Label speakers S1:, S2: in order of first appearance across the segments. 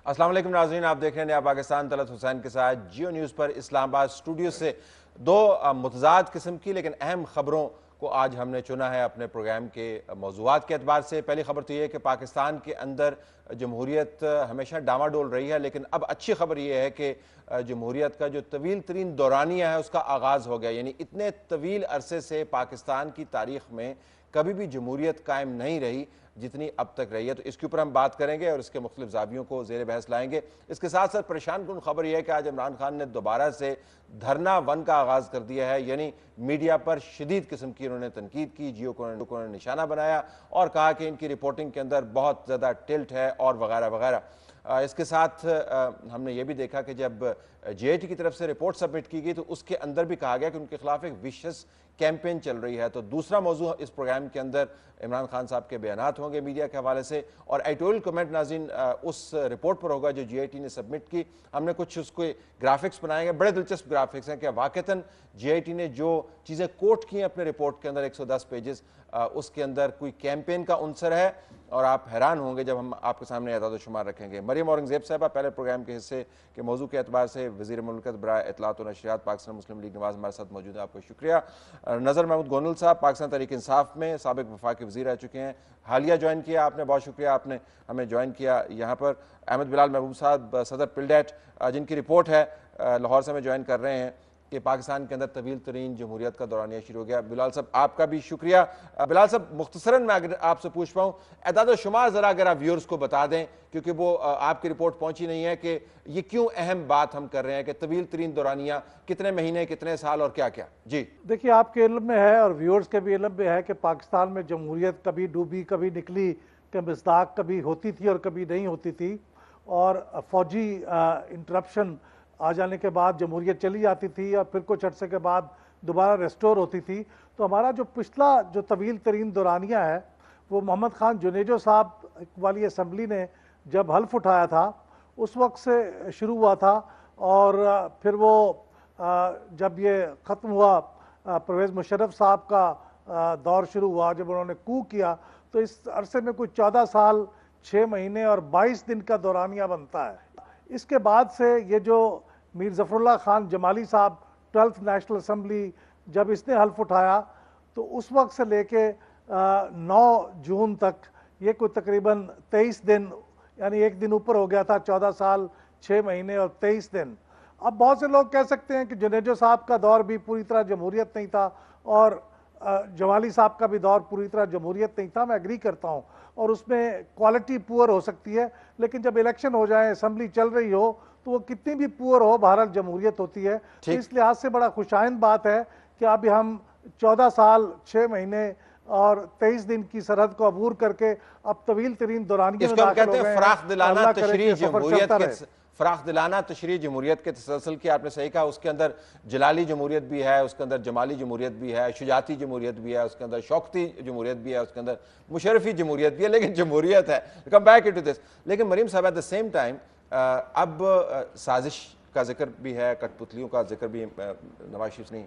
S1: السلام علیکم ناظرین، آپ دیکھ رہے ہیں نیا پاکستان طلعت حسین کے ساتھ جیو نیوز پر اسلام آباد اسٹوڈیو سے دو متضاد قسم کی لیکن اہم خبروں کو آج ہم نے چنا ہے اپنے پروگرام کے موضوعات کے اعتبار سے۔ پہلی خبر تو یہ ہے کہ پاکستان کے اندر جمہوریت ہمیشہ ڈاماڈول رہی ہے، لیکن اب اچھی خبر یہ ہے کہ جمہوریت کا جو طویل ترین دورانیہ ہے اس کا آغاز ہو گیا۔ یعنی اتنے طویل عرصے سے پاکستان کی تاریخ میں کبھی بھی جمہوریت قائم نہیں رہی جتنی اب تک رہی ہے، تو اس کے اوپر ہم بات کریں گے اور اس کے مختلف زاویوں کو زیر بحث لائیں گے۔ اس کے ساتھ ساتھ پریشان کن خبر یہ ہے کہ آج عمران خان نے دوبارہ سے دھرنا ون کا آغاز کر دیا ہے، یعنی میڈیا پر شدید قسم کی انہوں نے تنقید کی، جیو کو انہوں نے نشانہ بنایا اور کہا کہ ان کی رپورٹنگ کے اندر بہت زیادہ ٹلٹ ہے اور وغیرہ وغیرہ۔ اس کے ساتھ ہم نے یہ بھی دیکھا کہ جب جے آئی ٹی کی طرف سے رپورٹ سبمٹ کی گئی تو اس کے اندر بھی کہا گیا کہ ان کے خلاف ایک ویشس کیمپین چل رہی ہے۔ تو دوسرا موضوع اس پروگرام کے اندر عمران خان صاحب کے بیانات ہوں گے میڈیا کے حوالے سے، اور ایڈیٹوریل کمنٹ ناظرین اس رپورٹ پر ہوگا جو جے آئی ٹی نے سبمٹ کی۔ ہم نے کچھ اس کو گرافکس بنائے گے، بڑے دلچسپ گرافکس ہیں کہ واقعتاً جے آئی ٹی نے جو چیزیں کوٹ کی ہیں اپنے رپورٹ کے اندر 110 پیجز، اس کے اندر کوئی کیمپین کا عنصر ہے اور آپ حیران ہوں گے جب ہم آپ کے سامنے اعداد و شمار رکھیں گے۔ مریم اورنگزیب صاحبہ پہلے پروگرام کے حصے کے موضوع کے اعتبار سے وزیر مملکت برائے اطلاعات و نشریات پاکستان مسلم لیگ نواز ہمارے ساتھ موجود ہیں، آپ کو شکریہ۔ نظر محمود گونل صاحب پاکستان تحریک انصاف میں سابق وفاقی وزیر رہ چکے ہیں، حالیہ جوائن کیا آپ نے، بہت شکریہ آپ نے ہمیں جوائن کیا یہاں پر۔ احمد بلال محبوب صاحب صدر پلڈیٹ جن کی رپورٹ ہے لاہور سے ہمیں جوائن کر رہے ہیں کہ پاکستان کے اندر طویل ترین جمہوریت کا دورانیہ شروع ہو گیا۔ بلال صاحب آپ کا بھی شکریہ۔ بلال صاحب مختصراً میں اگر آپ سے پوچھ پاؤں اعداد و شمار ذرا اگر آپ ویورز کو بتا دیں، کیونکہ وہ آپ کی رپورٹ پہنچی نہیں ہے، کہ یہ کیوں اہم بات ہم کر رہے ہیں کہ طویل ترین دورانیہ کتنے مہینے، کتنے سال اور کیا کیا؟ جی
S2: دیکھیے، آپ کے علم میں ہے اور ویورز کے بھی علم میں ہے کہ پاکستان میں جمہوریت کبھی ڈوبی کبھی نکلی، کہ مصداق کبھی ہوتی تھی اور کبھی نہیں ہوتی تھی، اور فوجی انٹرپشن آ جانے کے بعد جمہوریت چلی جاتی تھی اور پھر کچھ عرصے کے بعد دوبارہ ریسٹور ہوتی تھی۔ تو ہمارا جو پچھلا جو طویل ترین دورانیہ ہے وہ محمد خان جنیجو صاحب والی اسمبلی نے جب حلف اٹھایا تھا اس وقت سے شروع ہوا تھا، اور پھر وہ جب یہ ختم ہوا پرویز مشرف صاحب کا دور شروع ہوا جب انہوں نے کو کیا، تو اس عرصے میں کوئی 14 سال 6 مہینے اور 22 دن کا دورانیہ بنتا ہے۔ اس کے بعد سے یہ جو میر ظفر اللہ خان جمالی صاحب 12th نیشنل اسمبلی جب اس نے حلف اٹھایا تو اس وقت سے لے کے 9 جون تک یہ کوئی تقریباً 23 دن، یعنی ایک دن اوپر ہو گیا تھا، 14 سال 6 مہینے اور 23 دن۔ اب بہت سے لوگ کہہ سکتے ہیں کہ جنیجو صاحب کا دور بھی پوری طرح جمہوریت نہیں تھا اور جمالی صاحب کا بھی دور پوری طرح جمہوریت نہیں تھا، میں ایگری کرتا ہوں، اور اس میں کوالٹی پور ہو سکتی ہے، لیکن جب الیکشن ہو جائے، اسمبلی چل رہی ہو، تو وہ کتنی بھی پور ہو بہرحال جمہوریت ہوتی ہے۔ تو اس لحاظ سے بڑا خوشائند بات ہے کہ اب ہم 14 سال 6 مہینے اور 23 دن کی سرحد کو عبور کر کے اب طویل ترین دورانیہ میں داخل ہو گئے ہیں۔
S1: فراخ دلانہ
S2: اللہ کرے
S1: تشریح
S2: کہ سفر چلتا رہے۔
S1: فراخ دلانہ تشریح جمہوریت کے تسلسل کی آپ نے صحیح کہا، اس کے اندر جلالی جمہوریت بھی ہے، اس کے اندر جمالی جمہوریت بھی ہے، شجاعتی جمہوریت بھی ہے، اس کے اندر شوکتی جمہوریت بھی ہے، اس کے اندر مشرفی جمہوریت بھی ہے، لیکن جمہوریت ہے۔ Come back into this. لیکن مریم صاحب ایٹ دا سیم ٹائم اب سازش کا ذکر بھی ہے، کٹ پتلیوں کا ذکر بھی نواز شریف نے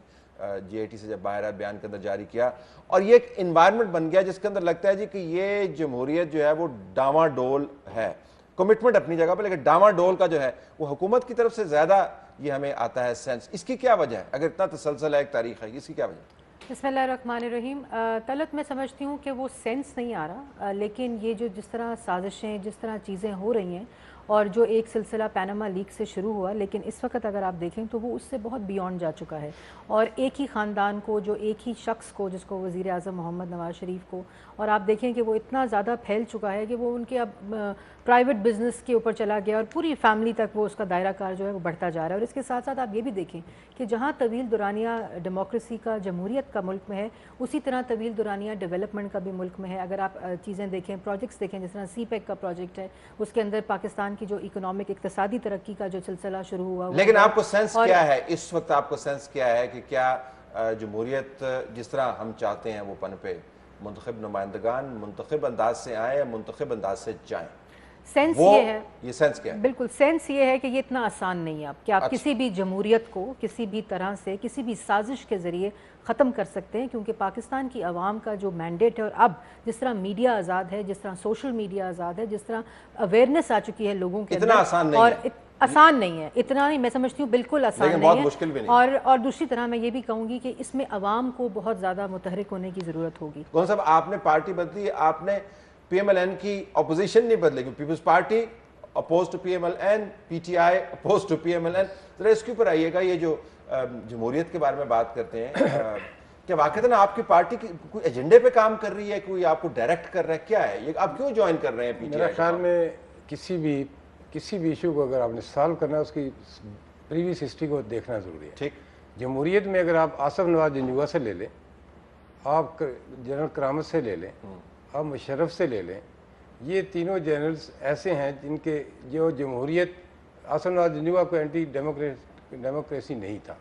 S1: جی آئی ٹی سے جب باہر آئے بیان کے اندر جاری کیا، اور یہ ایک انوائرمنٹ بن گیا جس کے اندر لگتا ہے جی کہ یہ جمہوریت جو ہے وہ ڈاواں ڈول ہے، کمٹمنٹ اپنی جگہ پہ، لیکن ڈاواں ڈول کا جو ہے وہ حکومت کی طرف سے زیادہ یہ ہمیں آتا ہے سینس۔ اس کی کیا وجہ ہے؟ اگر اتنا تسلسل ہے، ایک تاریخ ہے، اس کی کیا وجہ ہے؟
S3: بسم اللہ الرحمن الرحیم۔ طلعت میں سمجھتی ہوں کہ وہ سینس نہیں آ رہا، لیکن یہ جو جس طرح سازشیں، جس طرح چیزیں ہو رہی ہیں، اور جو ایک سلسلہ پیناما لیک سے شروع ہوا، لیکن اس وقت اگر آپ دیکھیں تو وہ اس سے بہت بیونڈ جا چکا ہے، اور ایک ہی خاندان کو، جو ایک ہی شخص کو، جس کو وزیر اعظم محمد نواز شریف کو، اور آپ دیکھیں کہ وہ اتنا زیادہ پھیل چکا ہے کہ وہ ان کے اب پرائیویٹ بزنس کے اوپر چلا گیا، اور پوری فیملی تک وہ اس کا دائرہ کار جو ہے وہ بڑھتا جا رہا ہے۔ اور اس کے ساتھ ساتھ آپ یہ بھی دیکھیں کہ جہاں طویل دورانیہ ڈیموکریسی کا، جمہوریت کا ملک میں ہے، اسی طرح طویل دورانیہ ڈیولپمنٹ کا بھی ملک میں ہے۔ اگر آپ چیزیں دیکھیں، پروجیکٹس دیکھیں، جس طرح سی پیک کا پروجیکٹ ہے، اس کے اندر پاکستان کی جو اکنامک اقتصادی ترقی کا جو سلسلہ شروع ہوا،
S1: لیکن آپ کو سینس کیا ہے اس وقت؟ آپ کو سینس کیا ہے کہ کیا جمہوریت جس طرح ہم چاہتے ہیں وہ پنپے، منتخب نمائندگان منتخب انداز سے آئیں یا منتخب انداز سے جائیں؟
S3: سینس یہ ہے،
S1: یہ سینس کیا ہے؟
S3: بالکل سینس یہ ہے کہ یہ اتنا آسان نہیں ہے اب کہ آپ کسی بھی جمہوریت کو کسی بھی طرح سے کسی بھی سازش کے ذریعے ختم کر سکتے ہیں، کیونکہ پاکستان کی عوام کا جو مینڈیٹ ہے، اور اب جس طرح میڈیا آزاد ہے، جس طرح سوشل میڈیا آزاد ہے، جس طرح اویئرنیس آ چکی ہے لوگوں کے
S1: اتنا آسان نہیں ہے،
S3: آسان نہیں ہے، اتنا نہیں، میں سمجھتی ہوں بالکل آسان نہیں ہے،
S1: لیکن بہت مشکل بھی نہیں۔
S3: اور دوسری طرح میں یہ بھی کہوں گی کہ اس میں عوام کو بہت زیادہ متحرک ہونے کی ضرورت ہوگی۔
S1: کون صاحب آپ نے پارٹی بدلی، آپ نے پی ایم ایل این کی اپوزیشن نہیں بدلی، Peoples Party oppose to P M L N, P T I oppose to P M L N, ذرا اس کے اوپر آئیے گا۔ یہ جو جمہوریت کے بارے میں بات کرتے ہیں، کیا واقعتاً آپ کی پارٹی کوئی ایجنڈے پہ کام کر رہی ہے، کوئی آپ کو ڈائریکٹ کر رہا ہے، کیا ہے یہ، آپ کیوں جوائن کر رہے ہیں پی ٹی آئی؟
S4: میرے خیال میں کسی بھی ایشو کو اگر آپ نے سالو کرنا ہے، اس کی پریویس ہسٹری کو دیکھنا ضروری ہے۔
S1: ٹھیک،
S4: جمہوریت میں اگر آپ آصف نواز جنجوعہ سے لے لیں، آپ جنرل کرامت سے لے لیں، آپ مشرف سے لے لیں، یہ تینوں جنرلز ایسے ہیں جن کے جو جمہوریت، آصف نواز جنجوعہ کو اینٹی ڈیموکریسی نہیں تھا،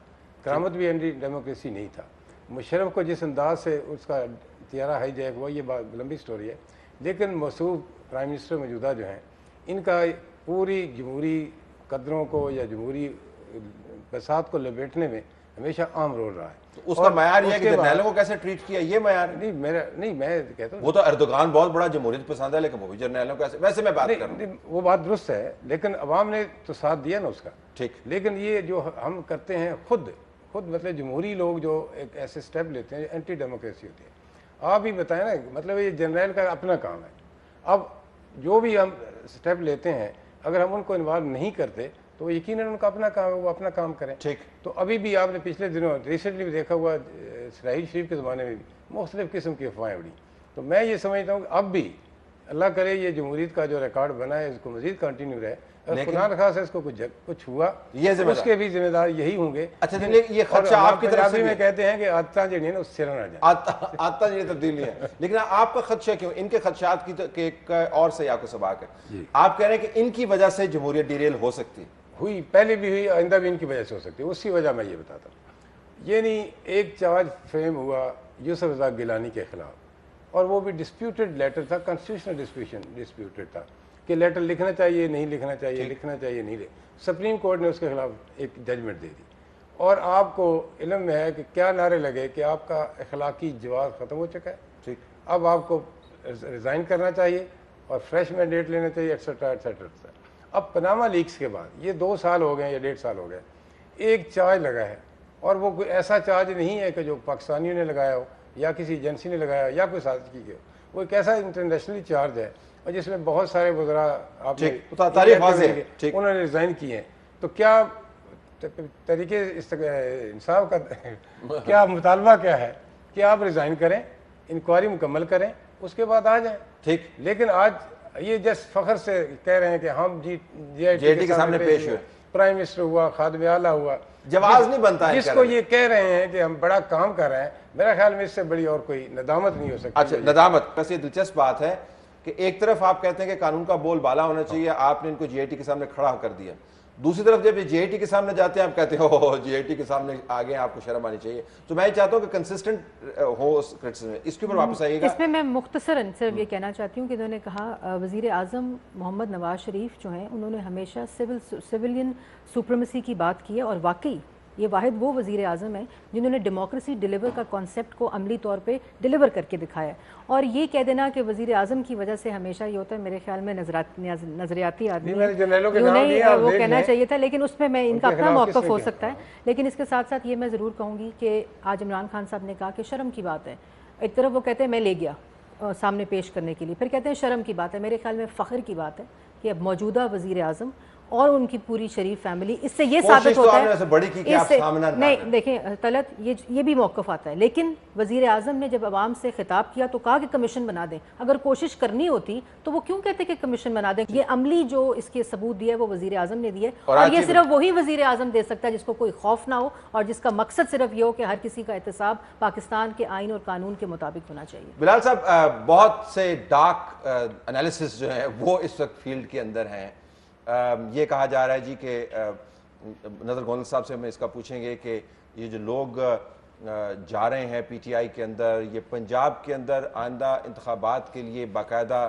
S4: کرامت بھی اینٹی ڈیموکریسی نہیں تھا، مشرف کو جس انداز سے اس کا طیارہ ہائی جیک ہوا، یہ بات لمبی سٹوری ہے، لیکن موصوف پرائم منسٹر موجودہ جو ہیں، ان کا پوری جمہوری قدروں کو یا جمہوری بساط کو لپیٹنے میں ہمیشہ عام رول رہا ہے۔
S1: اس کا معیار یہ ہے کہ جرنیلوں کو کیسے ٹریٹ کیا، یہ معیار
S4: نہیں میں کہتا ہوں
S1: وہ تو اردوغان بہت بڑا جمہوریت پسند ہے، لیکن وہ بھی جرنیلوں کو ویسے میں بات کر رہا ہوں۔
S4: وہ بات درست ہے، لیکن عوام نے تو ساتھ دیا نا اس کا۔
S1: ٹھیک،
S4: لیکن یہ جو ہم کرتے ہیں خود مطلب جمہوری لوگ جو ایک ایسے سٹیپ لیتے ہیں اینٹی ڈیموکریسی ہوتی ہے۔ آپ ہی بتائیں نا، مطلب یہ جنرل کا اپنا کام ہے۔ اب جو بھی ہم سٹیپ لیتے ہیں اگر ہم ان کو انوالو نہیں کرتے تو یقیناً ان کا اپنا کام ہے، وہ اپنا کام کریں۔
S1: ٹھیک،
S4: تو ابھی بھی آپ نے پچھلے دنوں ریسنٹلی بھی دیکھا ہوا، سراحیل شریف کے زمانے میں بھی مختلف قسم کی افواہیں اڑی۔ تو میں یہ سمجھتا ہوں کہ اب بھی اللہ کرے یہ جمہوریت کا جو ریکارڈ بنا ہے اس کو مزید کنٹینیو رہے، اگر خدا نخواستہ اس کو کچھ ہوا اس کے بھی ذمہ دار یہی ہوں گے۔
S1: اچھا یہ خدشہ آپ کی طرف سے
S4: میں کہتے ہیں کہ عادتیں جو ہیں نا اس سے نہ جائیں،
S1: آتا یہ تبدیلی ہے، لیکن آپ کا خدشہ کیوں؟ ان کے خدشات کی ایک اور سیاق و سباق ہے، آپ کہہ رہے ہیں کہ ان کی وجہ سے جمہوریت ڈیریل ہو سکتی
S4: ہوئی، پہلے بھی ہوئی، آئندہ بھی ان کی وجہ سے ہو سکتی ہے۔ اسی وجہ میں یہ بتاتا ہوں، یہ نہیں ایک چارج فریم ہوا یوسف رضا گیلانی کے خلاف، اور وہ بھی ڈسپیوٹڈ لیٹر تھا، کانسٹیٹیوشنل ڈسپیوٹڈ تھا کہ لیٹر لکھنا چاہیے نہیں لکھنا چاہیے، لکھنا چاہیے نہیں سپریم کورٹ نے اس کے خلاف ایک ججمنٹ دے دی، اور آپ کو علم میں ہے کہ کیا نعرے لگے کہ آپ کا اخلاقی جواز ختم ہو چکا ہے،
S1: ٹھیک،
S4: اب آپ کو ریزائن کرنا چاہیے اور فریش مینڈیٹ لینا چاہیے، ایٹسٹرا ایٹسٹرا۔ اب پاناما لیکس کے بعد یہ 2 سال ہو گئے یا 1.5 سال ہو گئے، ایک چارج لگا ہے، اور وہ کوئی ایسا چارج نہیں ہے کہ جو پاکستانیوں نے لگایا ہو یا کسی ایجنسی نے لگایا یا کوئی سازش کی گئی ہو، وہ ایک ایسا انٹرنیشنلی چارج ہے، اور جس میں بہت سارے وزراء آپ نے انہوں نے ریزائن کیے ہیں۔ تو کیا طریقے انصاف کا کیا مطالبہ کیا ہے کہ آپ ریزائن کریں، انکوائری مکمل کریں، اس کے بعد آ جائیں۔
S1: ٹھیک،
S4: لیکن آج یہ جس فخر سے کہہ رہے ہیں کہ ہم جی آئی ٹی
S1: کے سامنے پیش ہوئے،
S4: پرائم منسٹر ہوا، خادم اعلیٰ ہوا،
S1: جواز نہیں بنتا ہے،
S4: جس کو یہ کہہ رہے ہیں کہ ہم بڑا کام کر رہے ہیں، میرا خیال میں اس سے بڑی اور کوئی ندامت نہیں ہو سکتی۔
S1: اچھا ندامت، ویسے یہ دلچسپ بات ہے کہ ایک طرف آپ کہتے ہیں کہ قانون کا بول بالا ہونا چاہیے، آپ نے ان کو جی آئی ٹی کے سامنے کھڑا کر دیا، دوسری طرف جب یہ جی آئی ٹی کے سامنے جاتے ہیں آپ کہتے ہیں جی آئی ٹی کے سامنے آگے آپ کو شرم آنی چاہیے۔ تو میں چاہتا ہوں کہ کنسسٹنٹ ہو اس کے اوپر واپس آئیے گا۔
S3: اس میں میں مختصراً صرف یہ کہنا چاہتی ہوں کہ انہوں نے کہا وزیر اعظم محمد نواز شریف جو ہیں انہوں نے ہمیشہ سیولین سپریمیسی کی بات کی ہے، اور واقعی یہ واحد وہ وزیر اعظم ہیں جنہوں نے ڈیموکریسی ڈیلیور کا کانسیپٹ کو عملی طور پہ ڈیلیور کر کے دکھایا ہے۔ اور یہ کہہ دینا کہ وزیر اعظم کی وجہ سے ہمیشہ یہ ہوتا ہے، میرے خیال میں نظریاتی آدمی وہ کہنا چاہیے تھا، لیکن اس میں ان کا اپنا موقف ہو سکتا ہے۔ لیکن اس کے ساتھ ساتھ یہ میں ضرور کہوں گی کہ آج عمران خان صاحب نے کہا کہ شرم کی بات ہے، ایک طرف وہ کہتے ہیں میں لے گیا سامنے پیش کرنے کے لیے، پھر کہتے ہیں شرم کی بات ہے۔ میرے خیال میں فخر کی بات ہے کہ اب موجودہ وزیر اعظم اور ان کی پوری شریف فیملی، اس سے یہ ثابت ہوتا ہے نہیں دیکھیں طلعت یہ بھی موقف آتا ہے، لیکن وزیر اعظم نے جب عوام سے خطاب کیا تو کہا کہ کمیشن بنا دیں، اگر کوشش کرنی ہوتی تو وہ کیوں کہتے کہ کمیشن بنا دیں؟ یہ عملی جو اس کے ثبوت دیا ہے وہ وزیر اعظم نے دیا ہے، اور یہ صرف وہی وزیر اعظم دے سکتا ہے جس کو کوئی خوف نہ ہو اور جس کا مقصد صرف یہ ہو کہ ہر کسی کا احتساب پاکستان کے آئین اور قانون کے مطابق ہونا چاہیے۔
S1: بلال صاحب، بہت سے ڈارک انالیسس جو ہیں وہ اس وقت فیلڈ کے اندر ہیں، یہ کہا جا رہا ہے جی کہ نظر گونل صاحب سے ہمیں اس کا پوچھیں گے کہ یہ جو لوگ جا رہے ہیں پی ٹی آئی کے اندر، یہ پنجاب کے اندر آئندہ انتخابات کے لیے باقاعدہ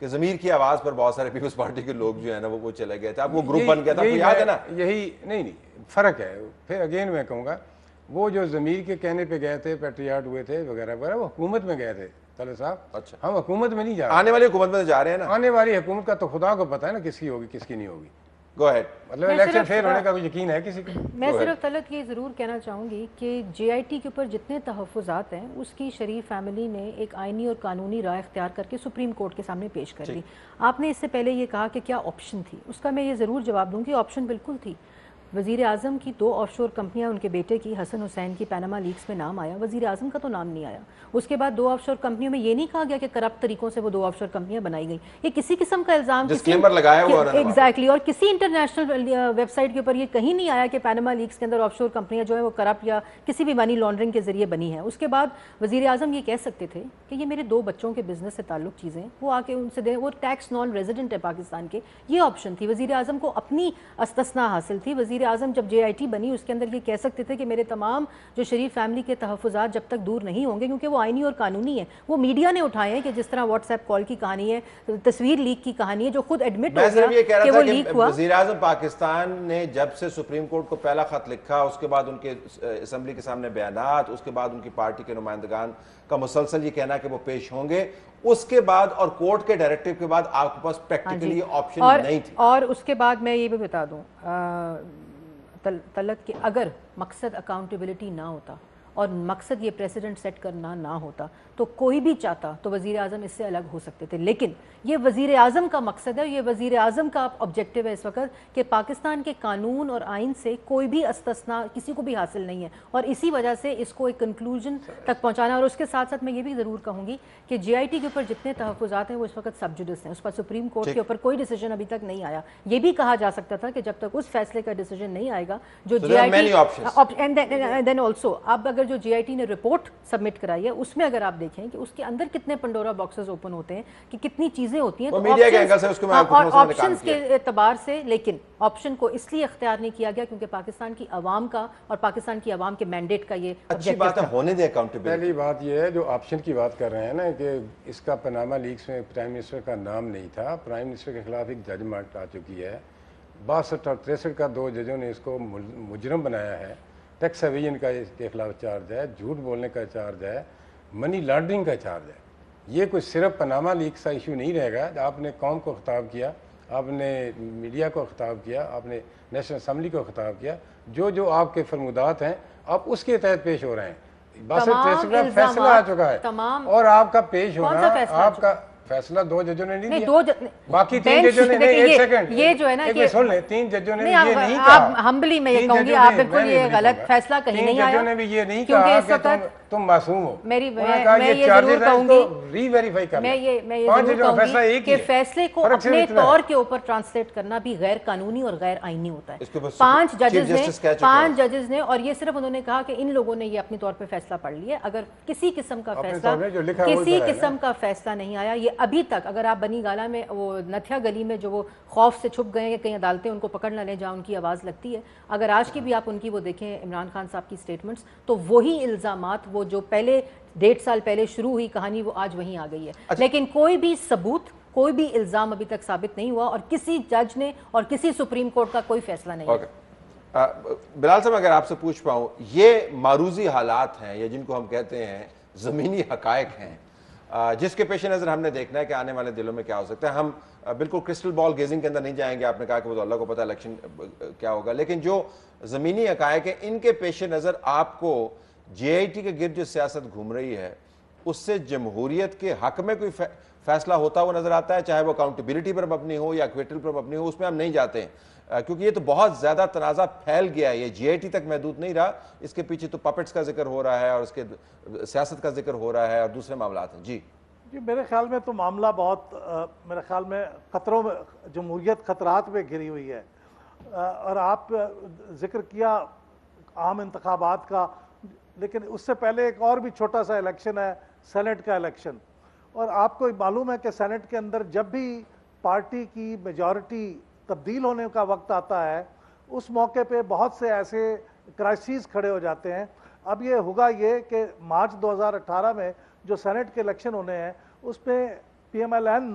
S1: کہ ضمیر کی آواز پر بہت سارے پیپلز پارٹی کے لوگ جو ہے نا وہ چلے گئے تھے. آپ وہ گروپ بن گیا تھا, آپ کو یاد ہے نا؟
S4: یہی نہیں فرق ہے. پھر اگین میں کہوں گا وہ جو ضمیر کے کہنے پہ گئے تھے, پیٹریاٹ ہوئے تھے وغیرہ وغیرہ, وہ حکومت میں گئے تھے طلعت صاحب.
S1: اچھا,
S4: ہم حکومت میں نہیں جا رہے.
S1: آنے والی حکومت میں جا رہے ہیں نا.
S4: آنے والی حکومت کا تو خدا کو پتہ ہے نا کس کی ہوگی کس کی نہیں ہوگی.
S1: گو ہیڈ.
S4: مطلب الیکشن فیل ہونے کا کوئی یقین ہے کسی کو؟
S3: میں صرف طلعت یہ ضرور کہنا چاہوں گی کہ جے آئی ٹی کے اوپر جتنے تحفظات ہیں اس کی شریف فیملی نے ایک آئینی اور قانونی رائے اختیار کر کے سپریم کورٹ کے سامنے پیش کر دی. آپ نے اس سے پہلے یہ کہا کہ کیا آپشن تھی, اس کا میں یہ ضرور جواب دوں کہ آپشن بالکل تھی. وزیر اعظم کی 2 آف شور کمپنیاں, ان کے بیٹے کی حسن حسین کی پیناما لیکس میں نام آیا, وزیر اعظم کا تو نام نہیں آیا. اس کے بعد 2 آف شور کمپنیوں میں یہ نہیں کہا گیا کہ کرپٹ طریقوں سے وہ 2 آف شور کمپنیاں بنائی گئیں. یہ کسی قسم کا الزام ایگزیکٹلی, اور کسی انٹرنیشنل ویب سائٹ کے اوپر یہ کہیں نہیں آیا کہ پیناما لیکس کے اندر آف شور کمپنیاں جو ہیں وہ کرپٹ یا کسی بھی منی لانڈرنگ کے ذریعے بنی ہیں. اس کے بعد وزیر اعظم یہ کہہ سکتے تھے کہ یہ میرے 2 بچوں کے بزنس سے تعلق چیزیں, وہ آ کے ان سے دیں, وہ ٹیکس نان ریزیڈنٹ ہے پاکستان کے. یہ آپشن تھی. وزیر اعظم کو اپنی استثناء حاصل تھی. وزیر اعظم جب جے آئی ٹی بنی اس کے اندر یہ کہہ سکتے تھے کہ میرے تمام جو شریف فیملی کے تحفظات جب تک دور نہیں ہوں گے, کیونکہ وہ آئینی اور قانونی ہیں, وہ میڈیا نے اٹھائے ہیں, کہ جس طرح واٹس ایپ کال کی کہانی ہے, تصویر لیک کی کہانی ہے, جو خود ایڈمٹ ہو گیا کہ وہ لیک ہوا.
S1: وزیر اعظم پاکستان نے جب سے سپریم کورٹ کو پہلا خط لکھا, اس کے بعد ان کے اسمبلی کے سامنے بیانات, اس کے بعد ان کی پارٹی کے نمائندگان کا مسلسل یہ کہنا کہ وہ پیش ہوں گے, اس کے بعد اور کورٹ کے ڈائریکٹیو کے بعد آپ کے پاس پریکٹیکلی آپشن نہیں تھی.
S3: اور اس کے بعد میں یہ بھی بتا دوں طلعت کہ اگر مقصد اکاؤنٹیبلٹی نہ ہوتا اور مقصد یہ پریسیڈنٹ سیٹ کرنا نہ ہوتا تو کوئی بھی چاہتا تو وزیر اعظم اس سے الگ ہو سکتے تھے. لیکن یہ وزیر اعظم کا مقصد ہے, یہ وزیر اعظم کا آبجیکٹیو ہے اس وقت کہ پاکستان کے قانون اور آئین سے کوئی بھی استثناء کسی کو بھی حاصل نہیں ہے, اور اسی وجہ سے اس کو ایک کنکلوژن تک پہنچانا. اور اس کے ساتھ ساتھ میں یہ بھی ضرور کہوں گی کہ جے آئی ٹی کے اوپر جتنے تحفظات ہیں وہ اس وقت سب جوڈس ہیں, اس پر سپریم کورٹ کے اوپر کوئی ڈیسیجن ابھی تک نہیں آیا. یہ بھی کہا جا سکتا تھا کہ جب تک اس فیصلے کا ڈیسیجن نہیں آئے گا جو جے آئی ٹی, دین آلسو اب اگر جو جے آئی ٹی نے رپورٹ سبمٹ کرائی ہے اس میں اگر آپ دیکھیں کہ اس کے اندر کتنے پنڈورا باکسز اوپن ہوتے ہیں, کہ کتنی چیزیں ہوتی ہیں, اور آپشنز کے اعتبار سے. لیکن آپشن کو اس لیے اختیار نہیں کیا گیا کیونکہ پاکستان کی عوام کا اور پاکستان کی عوام کے مینڈیٹ کا یہ
S1: اچھی بات ہے ہونے دے اکاؤنٹیبلٹی.
S4: پہلی بات یہ ہے جو آپشن کی بات کر رہے ہیں نا کہ اس کا پاناما لیکس میں پرائم منسٹر کا نام نہیں تھا. پرائم منسٹر کے خلاف ایک ججمنٹ آ چکی ہے, 62 اور 63 کا 2 ججوں نے اس کو مجرم بنایا ہے. ٹیکس ایویژن کا اس کے خلاف چارج ہے, جھوٹ بولنے کا چارج ہے, منی لانڈرنگ کا چارج ہے. یہ کوئی صرف پاناما لیکس کا ایشو نہیں رہے گا. آپ نے قوم کو خطاب کیا, آپ نے میڈیا کو خطاب کیا, آپ نے نیشنل اسمبلی کو خطاب کیا, جو آپ کے فرمودات ہیں آپ اس کے تحت پیش ہو رہے ہیں. بس فیصلہ آ چکا ہے, اور آپ کا پیش ہونا, آپ کا فیصلہ 2 ججوں نے نہیں دیا, باقی 3 ججوں نے نہیں. ایک سیکنڈ,
S3: یہ جو ہے نا
S4: کہ سن لیں, 3 ججوں نے یہ نہیں کہا.
S3: ہمبلی میں یہ کہوں گی آپ بالکل یہ غلط فیصلہ کہیں نہیں آیا.
S4: 3 ججوں نے بھی یہ نہیں کہا کہ تم معصوم ہو.
S3: میں یہ ضرور کہوں گی,
S4: ری ویریفائی کرنا.
S3: میں یہ ضرور کہوں گی کہ فیصلے کو اپنے طور کے اوپر ٹرانسلیٹ کرنا بھی غیر قانونی اور غیر آئینی ہوتا ہے. 5 ججز نے, اور یہ صرف انہوں نے کہا کہ ان لوگوں نے یہ اپنی طور پہ فیصلہ پڑھ لیا. اگر کسی قسم کا فیصلہ نہیں آیا یہ ابھی تک, اگر آپ بنی گالا میں وہ نتھیا گلی میں جو وہ خوف سے چھپ گئے ہیں کہیں عدالتیں ان کو پکڑ نہ لیں جہاں ان کی آواز لگتی ہے, اگر آج کی بھی آپ ان کی وہ دیکھیں عمران خان صاحب کی سٹیٹمنٹس, تو وہی الزامات وہ جو پہلے 1.5 سال پہلے شروع ہوئی کہانی وہ آج وہیں آ گئی ہے. لیکن کوئی بھی ثبوت, کوئی بھی الزام ابھی تک ثابت نہیں ہوا, اور کسی جج نے اور کسی سپریم کورٹ کا کوئی فیصلہ نہیں ہوا.
S1: بلال صاحب اگر آپ سے پوچھ پاؤں, یہ معروضی حالات ہیں یا جن کو ہم کہتے ہیں زمینی حقائق ہیں جس کے پیش نظر ہم نے دیکھنا ہے کہ آنے والے دلوں میں کیا ہو سکتا ہے. ہم بالکل کرسٹل بال گیزنگ کے اندر نہیں جائیں گے, آپ نے کہا کہ وہ تو اللہ کو پتہ الیکشن کیا ہوگا, لیکن جو زمینی حقائق ہیں ان کے پیش نظر آپ کو جے آئی ٹی کے گرد جو سیاست گھوم رہی ہے اس سے جمہوریت کے حق میں کوئی فیصلہ ہوتا ہوا نظر آتا ہے, چاہے وہ اکاؤنٹیبلٹی پر مبنی ہو یا ایکویٹل پر مبنی ہو, اس میں ہم نہیں جاتے ہیں کیونکہ یہ تو بہت زیادہ تنازع پھیل گیا ہے, یہ جے آئی ٹی تک محدود نہیں رہا, اس کے پیچھے تو پپٹس کا ذکر ہو رہا ہے اور اس کے سیاست کا ذکر ہو رہا ہے اور دوسرے معاملات ہیں. جی
S2: میرے خیال میں تو معاملہ بہت, میرے خیال میں خطروں میں, جمہوریت خطرات میں گھری ہوئی ہے. اور آپ ذکر کیا عام انتخابات کا, لیکن اس سے پہلے ایک اور بھی چھوٹا سا الیکشن ہے, سینٹ کا الیکشن. اور آپ کو معلوم ہے کہ سینٹ کے اندر جب بھی پارٹی کی میجورٹی تبدیل ہونے کا وقت آتا ہے اس موقع پہ بہت سے ایسے کرائسیز کھڑے ہو جاتے ہیں. اب یہ ہوگا یہ کہ مارچ 2018 میں جو سینٹ کے الیکشن ہونے ہیں اس میں پی ایم ایل این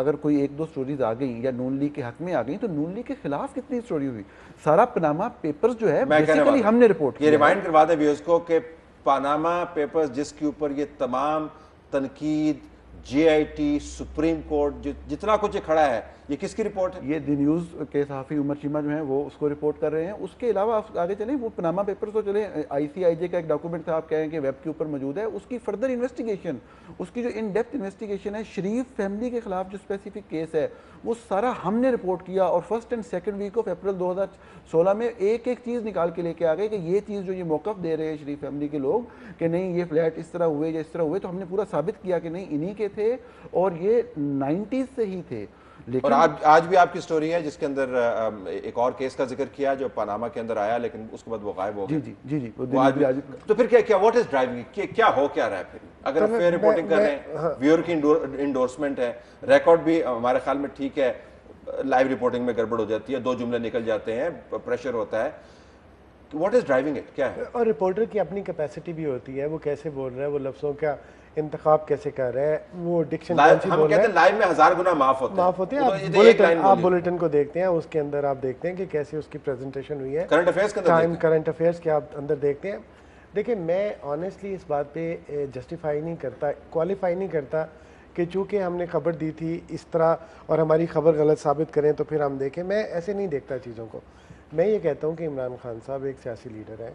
S5: اگر کوئی ایک دو سٹوریز آ گئیں یا نون لیگ کے حق میں آ گئیں تو نون لیگ کے خلاف کتنی سٹوری ہوئی؟ سارا پاناما پیپرز جو ہے بیسیکلی ہم نے رپورٹ
S1: یہ ریمائنڈ کروا دیں ویوز کو کہ پاناما پیپرز جس کے اوپر یہ تمام تنقید جے آئی ٹی سپریم کورٹ جتنا کچھ کھڑا ہے یہ کس کی رپورٹ ہے؟
S5: یہ دی نیوز کے صحافی عمر چیمہ جو ہیں وہ اس کو رپورٹ کر رہے ہیں. اس کے علاوہ آپ آگے چلیں, وہ پاناما پیپرز تو چلیں آئی سی آئی جے کا ایک ڈاکومنٹ تھا, آپ کہیں کہ ویب کے اوپر موجود ہے, اس کی فردر انویسٹیگیشن, اس کی جو ان ڈیپتھ انویسٹیگیشن ہے شریف فیملی کے خلاف جو اسپیسیفک کیس ہے وہ سارا ہم نے رپورٹ کیا, اور first and second week of April 2016 میں ایک ایک چیز نکال کے لے کے آ گئے کہ یہ چیز جو یہ موقف دے رہے ہیں شریف فیملی کے لوگ کہ نہیں یہ فلیٹ اس طرح ہوئے یا اس طرح ہوئے, تو ہم نے پورا ثابت کیا کہ نہیں انہی کے تھے اور یہ 90s سے ہی تھے.
S1: اور آج بھی آپ کی سٹوری ہے جس کے اندر ایک اور کیس کا ذکر کیا جو پاناما کے اندر آیا لیکن اس کے بعد وہ غائب ہو گیا.
S5: جی جی جی.
S1: تو پھر کیا واٹ از ڈرائیونگ, کیا ہو کیا رہا ہے پھر اگر ہم فیئر رپورٹنگ کر رہے ہیں, ویور کی انڈورسمنٹ ہے, ریکارڈ بھی ہمارے خیال میں ٹھیک ہے, لائیو رپورٹنگ میں گڑبڑ ہو جاتی ہے, 2 جملے نکل جاتے ہیں, پریشر ہوتا ہے, واٹ از ڈرائیونگ اٹ, کیا ہے؟
S6: اور رپورٹر کی اپنی کیپیسٹی بھی ہوتی ہے, وہ کیسے بول رہا ہے, وہ لفظوں کا انتخاب کیسے کر رہے ہیں, وہ ڈکشن
S1: ہم کہتے ہیں لائیو میں 1000 گنا معاف ہوتے
S6: ہیں. آپ بلیٹن کو دیکھتے ہیں, اس کے اندر آپ دیکھتے ہیں کہ کیسے اس کی پریزنٹیشن ہوئی ہے, کرنٹ افیئرس کے آپ اندر دیکھتے ہیں. دیکھیں میں آنیسٹلی اس بات پہ جسٹیفائی نہیں کرتا, کوالیفائی نہیں کرتا کہ چونکہ ہم نے خبر دی تھی اس طرح اور ہماری خبر غلط ثابت کریں تو پھر ہم دیکھیں. میں ایسے نہیں دیکھتا چیزوں کو. میں یہ کہتا ہوں کہ عمران خان صاحب ایک سیاسی لیڈر ہیں,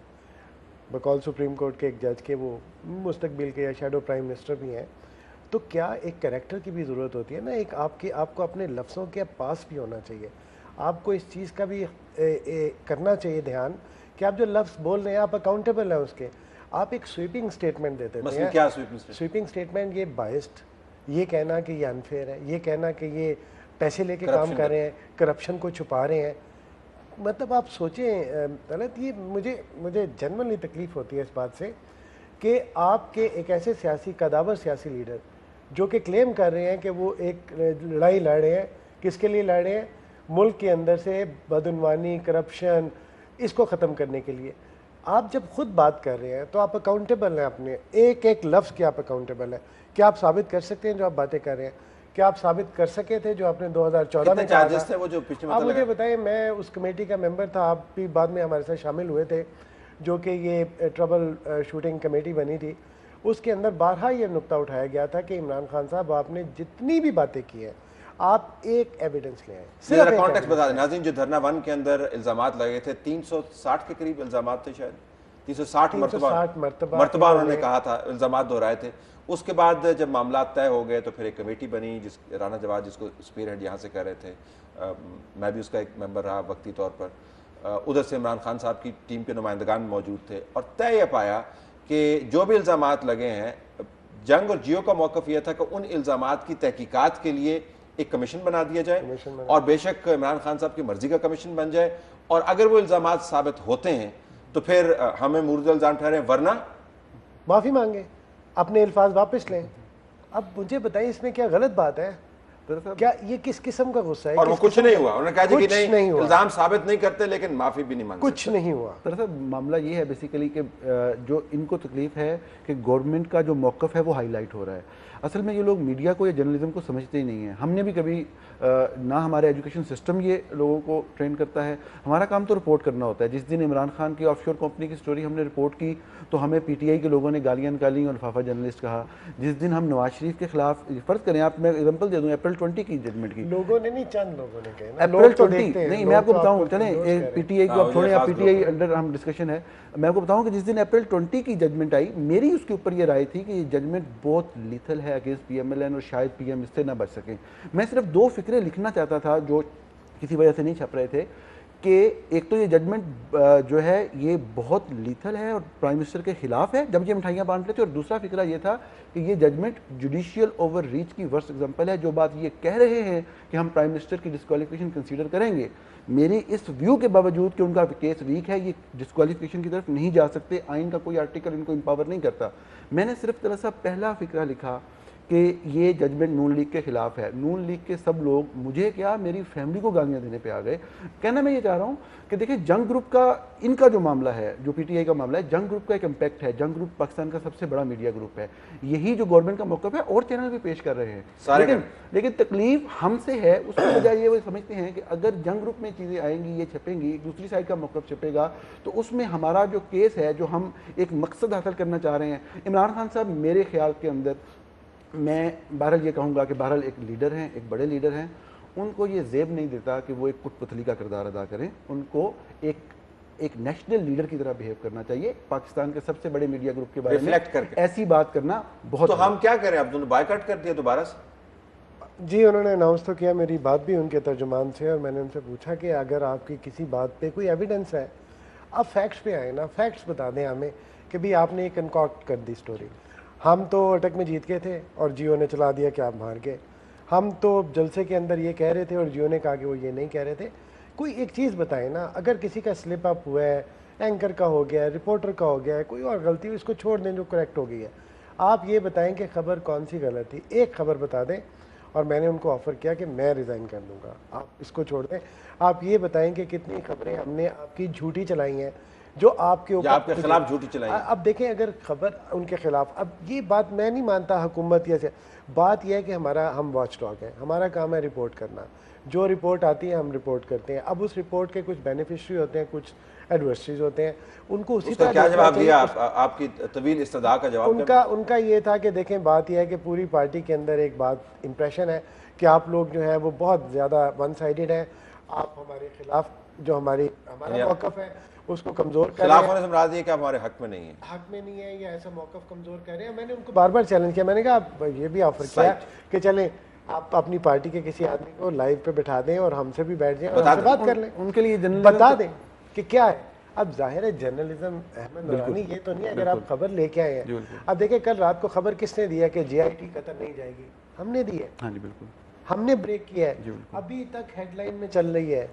S6: بقول سپریم کورٹ کے ایک جج کے وہ مستقبل کے یا شیڈو پرائم منسٹر بھی ہیں, تو کیا ایک کریکٹر کی بھی ضرورت ہوتی ہے نا, ایک آپ کو اپنے لفظوں کے پاس بھی ہونا چاہیے. آپ کو اس چیز کا بھی کرنا چاہیے دھیان کہ آپ جو لفظ بول رہے ہیں آپ اکاؤنٹیبل ہیں اس کے. آپ ایک سویپنگ سٹیٹمنٹ دیتے ہیں.
S1: کیا
S6: سویپنگ سٹیٹمنٹ؟ یہ بائسڈ, یہ کہنا کہ یہ انفیئر ہے, یہ کہنا کہ یہ پیسے لے کے کام کر رہے ہیں, کرپشن کو چھپا رہے ہیں. مطلب آپ سوچیں طلعت, یہ مجھے جنرلی تکلیف ہوتی ہے اس بات سے کہ آپ کے ایک ایسے سیاسی قداور سیاسی لیڈر جو کہ کلیم کر رہے ہیں کہ وہ ایک لڑائی لڑ رہے ہیں, کس کے لیے لڑ رہے ہیں؟ ملک کے اندر سے بدعنوانی, کرپشن, اس کو ختم کرنے کے لیے. آپ جب خود بات کر رہے ہیں تو آپ اکاؤنٹیبل ہیں, اپنے ایک ایک لفظ کے آپ اکاؤنٹیبل ہیں. کیا آپ ثابت کر سکتے ہیں جو آپ باتیں کر رہے ہیں؟ کیا آپ ثابت کر سکے تھے جو آپ نے 2014 میں کہا تھا؟ آپ مجھے بتائیں, میں اس کمیٹی کا ممبر تھا, آپ بھی بعد میں ہمارے ساتھ شامل ہوئے تھے, جو کہ یہ ٹربل شوٹنگ کمیٹی بنی تھی. اس کے اندر بارہا یہ نقطہ اٹھایا گیا تھا کہ عمران خان صاحب آپ نے جتنی بھی باتیں کی ہیں آپ ایک ایویڈنس لے آئیں.
S1: صرف کانٹیکسٹ بتا دیں ناظرین, جو دھرنا 1 کے اندر الزامات لگے تھے 360 کے قریب الزامات تھے, شاید 360 مرتبہ انہوں نے کہا تھا, الزامات دہرائے تھے. اس کے بعد جب معاملات طے ہو گئے تو پھر ایک کمیٹی بنی, جس رانا جواد جس کو اسپیر ہیڈ یہاں سے کر رہے تھے, میں بھی اس کا ایک ممبر رہا وقتی طور پر. ادھر سے عمران خان صاحب کی ٹیم کے نمائندگان موجود تھے, اور طے یہ پایا کہ جو بھی الزامات لگے ہیں, جنگ اور جیو کا موقف یہ تھا کہ ان الزامات کی تحقیقات کے لیے ایک کمیشن بنا دیا جائے, اور بے شک عمران خان صاحب کی مرضی کا کمیشن بن جائے, اور اگر وہ الزامات ثابت ہوتے ہیں تو پھر ہمیں مورد الزام ٹھہریں, ورنہ
S6: معافی مانگے, اپنے الفاظ واپس لیں. اب مجھے بتائیں اس میں کیا غلط بات ہے؟ کیا یہ کس قسم کا غصہ ہے؟
S1: اور وہ کچھ نہیں ہوا, انہوں نے کہا جی کہ نہیں الزام ثابت نہیں کرتے لیکن معافی بھی نہیں مانگتے,
S6: کچھ نہیں ہوا.
S5: دراصل معاملہ یہ ہے بیسیکلی کہ جو ان کو تکلیف ہے کہ گورنمنٹ کا جو موقف ہے وہ ہائی لائٹ ہو رہا ہے. اصل میں یہ لوگ میڈیا کو یا جرنلزم کو سمجھتے ہی نہیں ہیں. ہم نے بھی کبھی نہ ہمارا ایجوکیشن سسٹم یہ لوگوں کو ٹرین کرتا ہے, ہمارا کام تو رپورٹ کرنا ہوتا ہے. جس دن عمران خان کی آف شور کمپنی کی سٹوری ہم نے رپورٹ کی تو ہمیں پی ٹی آئی کے لوگوں نے گالیاں نکالی اور لفافہ جرنلسٹ کہا. جس دن ہم نواز شریف کے خلاف, فرض کریں آپ, میں ایگزامپل دے دوں اپریل 20 کی ججمنٹ کی,
S6: لوگوں نے نہیں, چند لوگوں نے کہا
S5: اپریل 20, نہیں میں آپ کو بتاؤں, چلیں پی ٹی آئی کو اب چھوڑیں, آپ پی ٹی آئی انڈر ہم ڈسکشن ہے, میں آپ کو بتاؤں کہ جس دن اپریل 20 کی ججمنٹ آئی, میری اس کے اوپر یہ رائے تھی کہ یہ ججمنٹ بہت لیتھل ہے against P M L N, اور شاید پی ایم اس سے نہ بچ سکیں. میں صرف 2 فکرے لکھنا چاہتا تھا جو کسی وجہ سے نہیں چھپ رہے تھے, کہ ایک تو یہ ججمنٹ جو ہے یہ بہت لیتھل ہے اور پرائم منسٹر کے خلاف ہے جب یہ مٹھائیاں بانٹ رہے تھے, اور دوسرا فکرہ یہ تھا کہ یہ ججمنٹ جوڈیشیل اوور ریچ کی ورسٹ ایگزامپل ہے. جو بات یہ کہہ رہے ہیں کہ ہم پرائم منسٹر کی ڈسکوالیفیکیشن کنسیڈر کریں گے, میری اس ویو کے باوجود کہ ان کا کیس ویک ہے, یہ ڈسکوالیفیکیشن کی طرف نہیں جا سکتے. آئین کا کوئی آرٹیکل ان کو امپاور نہیں کرتا. میں نے صرف تھوڑا سا پہلا فکرہ لکھا کہ یہ ججمنٹ نون لیگ کے خلاف ہے. نون لیگ کے سب لوگ مجھے کیا میری فیملی کو گالیاں دینے پہ آ گئے. کہنا میں یہ چاہ رہا ہوں کہ دیکھیں جنگ گروپ کا ان کا جو معاملہ ہے, جو پی ٹی آئی کا معاملہ ہے, جنگ گروپ کا ایک امپیکٹ ہے. جنگ گروپ پاکستان کا سب سے بڑا میڈیا گروپ ہے. یہی جو گورنمنٹ کا موقف ہے اور چینل بھی پیش کر رہے ہیں, لیکن تکلیف ہم سے ہے. اس کی وجہ یہ وہ سمجھتے ہیں کہ اگر جنگ گروپ میں چیزیں آئیں گی, یہ چھپیں گی, دوسری سائڈ کا موقف چھپے گا, تو اس میں ہمارا جو کیس ہے, جو ہم ایک مقصد حاصل کرنا چاہ رہے ہیں. عمران خان صاحب میرے خیال کے اندر, میں بہرحال یہ کہوں گا کہ بہرحال ایک لیڈر ہیں, ایک بڑے لیڈر ہیں, ان کو یہ زیب نہیں دیتا کہ وہ ایک کٹ پتلی کا کردار ادا کریں. ان کو ایک نیشنل لیڈر کی طرح بیہیو کرنا چاہیے. پاکستان کے سب سے بڑے میڈیا گروپ کے بارے میں ایسی بات کرنا بہت.
S1: تو ہم کیا کریں, اب بائیکاٹ کر دیا دوبارہ سے؟
S6: جی انہوں نے اناؤنس تو کیا, میری بات بھی ان کے ترجمان سے, اور میں نے ان سے پوچھا کہ اگر آپ کی کسی بات پہ کوئی ایویڈنس ہے, آپ فیکٹس پہ آئیں نا, فیکٹس بتا دیں ہمیں کہ بھی آپ نے یہ کنکاکٹ کر دی سٹوری. ہم تو اٹک میں جیت گئے تھے اور جیو نے چلا دیا کہ آپ ہار گئے. ہم تو جلسے کے اندر یہ کہہ رہے تھے اور جیو نے کہا کہ وہ یہ نہیں کہہ رہے تھے. کوئی ایک چیز بتائیں نا, اگر کسی کا سلپ اپ ہوا ہے, اینکر کا ہو گیا ہے, رپورٹر کا ہو گیا ہے, کوئی اور غلطی ہوئی, اس کو چھوڑ دیں جو کریکٹ ہو گئی ہے. آپ یہ بتائیں کہ خبر کون سی غلط تھی, ایک خبر بتا دیں. اور میں نے ان کو آفر کیا کہ میں ریزائن کر دوں گا, آپ اس کو چھوڑ دیں. آپ یہ بتائیں کہ کتنی خبریں ہم نے آپ کی جھوٹی چلائی ہیں جو آپ کے اوپر,
S1: آپ کے خلاف جھوٹی چلائی.
S6: اب دیکھیں اگر خبر ان کے خلاف, اب یہ بات میں نہیں مانتا حکومت یا سے, بات یہ ہے کہ ہم واچ ڈاگ ہیں, ہمارا کام ہے رپورٹ کرنا. جو رپورٹ آتی ہے ہم رپورٹ کرتے ہیں. اب اس رپورٹ کے کچھ بینیفیشری ہوتے ہیں, کچھ ایڈورسریز ہوتے ہیں, ان کو اسی طرح
S1: کیا جواب دیا آپ کی طویل استدعا کا جواب؟
S6: ان کا یہ تھا کہ دیکھیں بات یہ ہے کہ پوری پارٹی کے اندر ایک بات امپریشن ہے کہ آپ لوگ جو ہیں وہ بہت زیادہ ون سائیڈڈ ہیں. آپ ہمارے خلاف جو ہمارا موقف ہے اس کو کمزور کر رہے ہیں.
S1: خلاف ہونے سے مراد یہ کہ آپ ہمارے حق میں نہیں ہیں,
S6: حق میں نہیں ہے, یا ایسا موقف کمزور کر رہے ہیں. میں نے ان کو بار بار چیلنج کیا, میں نے کہا آپ یہ بھی آفر کیا کہ چلیں آپ اپنی پارٹی کے کسی آدمی کو لائیو پہ بٹھا دیں اور ہم سے بھی بیٹھ جائیں اور ہم سے بات کر لیں,
S5: ان کے لیے
S6: بتا دیں کہ کیا ہے. اب ظاہر ہے جرنلزم احمد نورانی یہ تو نہیں ہے اگر آپ خبر لے کے آئے ہیں. اب دیکھیں کل رات کو خبر کس نے دیا کہ JIT قطر نہیں جائے گی, ہم نے دی ہے.
S5: ہاں جی بالکل,
S6: ہم نے بریک کیا ہے. ابھی تک ہیڈ لائن میں چل رہی ہے.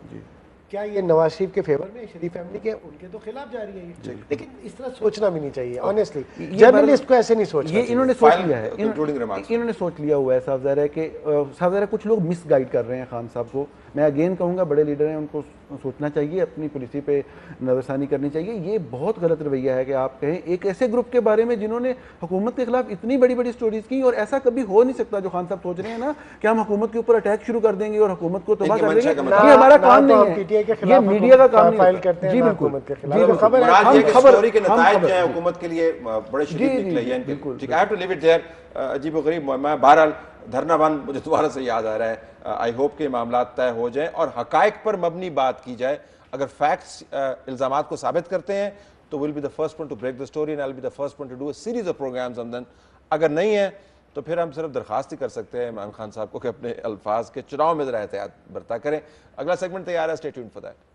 S6: کیا یہ نواز شریف کے فیور میں, شریف فیملی کے, ان کے تو خلاف جا رہی ہے یہ. لیکن اس طرح سوچنا بھی نہیں چاہیے آنیسٹلی, جرنلسٹ کو ایسے نہیں سوچنا.
S5: یہ انہوں نے سوچ لیا ہے, انہوں نے سوچ لیا ہوا ہے. صاحب ظاہر ہے کہ صاحب ظاہر ہے کچھ لوگ مس گائیڈ کر رہے ہیں خان صاحب کو. میں اگین کہوں گا بڑے لیڈر ہیں, ان کو سوچنا چاہیے, اپنی پالیسی پہ نظرثانی کرنی چاہیے. یہ بہت غلط رویہ ہے کہ آپ کہیں ایک ایسے گروپ کے بارے میں جنہوں نے حکومت کے خلاف اتنی بڑی بڑی سٹوریز کی, اور ایسا کبھی ہو نہیں سکتا جو خان صاحب سوچ رہے ہیں نا کہ ہم حکومت کے اوپر اٹیک شروع کر دیں گے اور حکومت کو تباہ کر دیں گے. یہ ہمارا کام نہیں ہے, یہ میڈیا کا کام
S6: فائل کرتے ہیں.
S5: جی بالکل,
S6: خبر
S1: اسٹوری کے نتائج جو ہیں حکومت کے لیے بڑے شدید نکلے ہیں. ٹھیک ہے, I have to leave it there. عجیب و غریب. میں بہرحال دھرنا بند مجھے دوبارہ سے یاد آ رہا ہے. آئی ہوپ کہ معاملات طے ہو جائیں اور حقائق پر مبنی بات کی جائے. اگر فیکٹس الزامات کو ثابت کرتے ہیں تو we'll be the first one to break the story and I'll be the first one to do a series of programs on them. اگر نہیں ہے تو پھر ہم صرف درخواست ہی کر سکتے ہیں عمران خان صاحب کو کہ اپنے الفاظ کے چناؤ میں ذرا احتیاط برتا کریں. اگلا سیگمنٹ تیار ہے, stay tuned for that.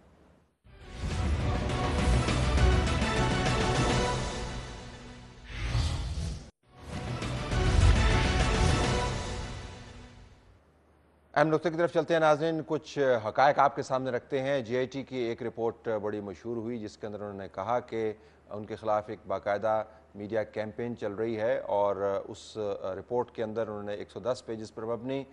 S1: اہم نقطے کی طرف چلتے ہیں ناظرین. کچھ حقائق آپ کے سامنے رکھتے ہیں. JIT کی ایک رپورٹ بڑی مشہور ہوئی جس کے اندر انہوں نے کہا کہ ان کے خلاف ایک باقاعدہ میڈیا کیمپین چل رہی ہے, اور اس رپورٹ کے اندر انہوں نے 110 پیجز پر مبنی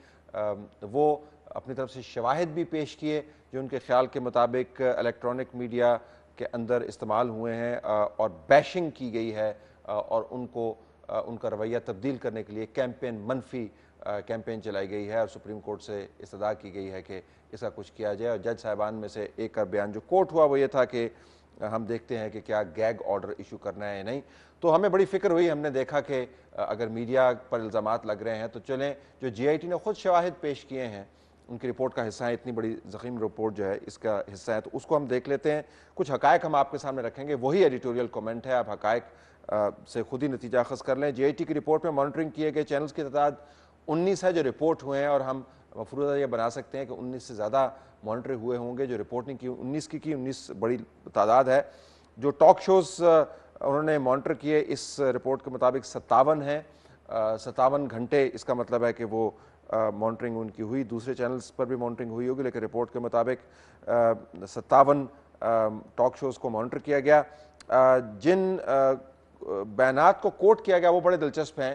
S1: وہ اپنی طرف سے شواہد بھی پیش کیے جو ان کے خیال کے مطابق الیکٹرانک میڈیا کے اندر استعمال ہوئے ہیں, اور بیشنگ کی گئی ہے اور ان کا رویہ تبدیل کرنے کے لیے کیمپین, منفی کیمپین چلائی گئی ہے, اور سپریم کورٹ سے استدعا کی گئی ہے کہ اس کا کچھ کیا جائے. اور جج صاحبان میں سے ایک کا بیان جو کوٹ ہوا وہ یہ تھا کہ ہم دیکھتے ہیں کہ کیا گیگ آرڈر ایشو کرنا ہے یا نہیں. تو ہمیں بڑی فکر ہوئی, ہم نے دیکھا کہ اگر میڈیا پر الزامات لگ رہے ہیں تو چلیں جو JIT نے خود شواہد پیش کیے ہیں ان کی رپورٹ کا حصہ ہے, اتنی بڑی ضخیم رپورٹ جو ہے اس کا حصہ ہے, تو اس کو ہم دیکھ لیتے ہیں. کچھ حقائق ہم آپ کے سامنے رکھیں گے, وہی ایڈیٹوریل کمنٹ ہے, آپ حقائق سے خود ہی نتیجہ اخذ کر لیں. JIT کی رپورٹ میں مانیٹرنگ کیے گئے چینلز کی تعداد 19 ہے جو رپورٹ ہوئے ہیں, اور ہم مفروضہ یہ بنا سکتے ہیں کہ 19 سے زیادہ مانیٹر ہوئے ہوں گے. جو رپورٹ نہیں کی 19 کی 19 بڑی تعداد ہے. جو ٹاک شوز انہوں نے مانیٹر کیے اس رپورٹ کے مطابق 57 ہیں, 57 گھنٹے اس کا مطلب ہے کہ وہ مانیٹرنگ ان کی ہوئی. دوسرے چینلز پر بھی مانیٹرنگ ہوئی ہوگی, لیکن رپورٹ کے مطابق 57 ٹاک شوز کو مانیٹر کیا گیا. جن بیانات کو کوٹ کیا گیا وہ بڑے دلچسپ ہیں.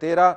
S1: 13,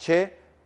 S1: 6,